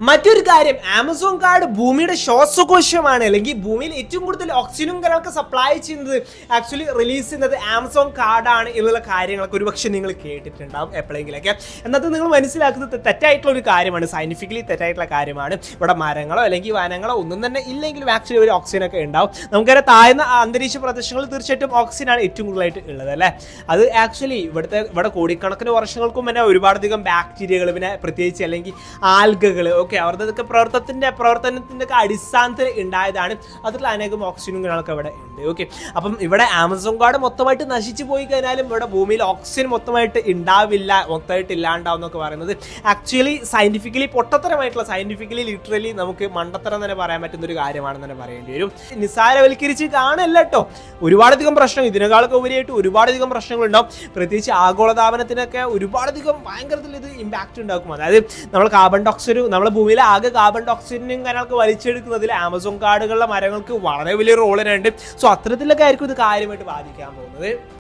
മറ്റൊരു കാര്യം, Amazon card ഭൂമിയുടെ ശ്വാസകോശമാണ്, അല്ലെങ്കിൽ ഭൂമിയിൽ ഏറ്റവും കൂടുതൽ ഓക്സിജനും കാര്യങ്ങളൊക്കെ സപ്ലൈ ചെയ്യുന്നത് ആക്ച്വലി റിലീസ് ചെയ്യുന്നത് ആമസോൺ കാർഡാണ് എന്നുള്ള കാര്യങ്ങളൊക്കെ ഒരുപക്ഷെ നിങ്ങൾ കേട്ടിട്ടുണ്ടാവും എപ്പോഴെങ്കിലൊക്കെ. എന്നാൽ നിങ്ങൾ മനസ്സിലാക്കുന്നത് തെറ്റായിട്ടുള്ള ഒരു കാര്യമാണ്, സയന്റിഫിക്കലി തെറ്റായിട്ടുള്ള കാര്യമാണ്. ഇവിടെ മരങ്ങളോ അല്ലെങ്കിൽ വനങ്ങളോ ഒന്നും തന്നെ ഇല്ലെങ്കിലും ആക്ച്വലി ഒരു ഓക്സിജനൊക്കെ ഉണ്ടാവും. നമുക്കറിയാം താഴ്ന്ന അന്തരീക്ഷ പ്രദേശങ്ങളിൽ തീർച്ചയായിട്ടും ഓക്സിജനാണ് ഏറ്റവും കൂടുതലായിട്ട് ഉള്ളത് അല്ലേ. അത് ആക്ച്വലി ഇവിടെ കോടിക്കണക്കിന് വർഷങ്ങൾക്കും പിന്നെ ഒരുപാടധികം ബാക്ടീരിയകൾ, പിന്നെ പ്രത്യേകിച്ച് അല്ലെങ്കിൽ ആൽഗകൾ, ഓക്കെ, അവരുടെ പ്രവർത്തനത്തിൻ്റെ ഒക്കെ അടിസ്ഥാനത്തിൽ ഉണ്ടായതാണ്. അതിലുള്ള അനേകം ഓക്സിജനും കാര്യങ്ങളൊക്കെ ഇവിടെ ഉണ്ട്. ഓക്കെ, അപ്പം ഇവിടെ ആമസോൺ കാർഡ് മൊത്തമായിട്ട് നശിച്ചു പോയി കഴിഞ്ഞാലും ഇവിടെ ഭൂമിയിൽ ഓക്സിജൻ മൊത്തമായിട്ട് ഉണ്ടാവില്ല, മൊത്തമായിട്ട് ഇല്ലാണ്ടാവും എന്നൊക്കെ പറയുന്നത് ആക്ച്വലി സയന്റിഫിക്കലി പൊട്ടത്തരമായിട്ടുള്ള, സയന്റിഫിക്കലി ലിറ്ററലി നമുക്ക് മണ്ടത്തരം തന്നെ പറയാൻ പറ്റുന്ന ഒരു കാര്യമാണെന്ന് തന്നെ പറയേണ്ടി വരും. നിസ്സാരവൽക്കരിച്ച് കാണല്ല കേട്ടോ, ഒരുപാടധികം പ്രശ്നം, ഇതിനേക്കാളൊക്കെ ഉപരിയായിട്ട് ഒരുപാടധികം പ്രശ്നങ്ങളുണ്ടാവും. പ്രത്യേകിച്ച് ആഗോളതാപനത്തിനൊക്കെ ഒരുപാടധികം ഭയങ്കരത്തിൽ ഇത് ഇമ്പാക്റ്റ് ഉണ്ടാക്കും. അതായത് നമ്മൾ കാർബൺ ഡയോക്സൈഡ്, നമ്മളെ ഭൂമിയിലെ ആകെ കാർബൺ ഡയോക്സൈഡിനും കാര്യങ്ങൾക്ക് വലിച്ചെടുക്കുന്നതിൽ ആമസോൺ കാടുകളിലെ മരങ്ങൾക്ക് വളരെ വലിയ റോളിനുണ്ട്. സോ അത്തരത്തിലൊക്കെ ആയിരിക്കും ഇത് കാര്യമായിട്ട് ബാധിക്കാൻ പോകുന്നത്.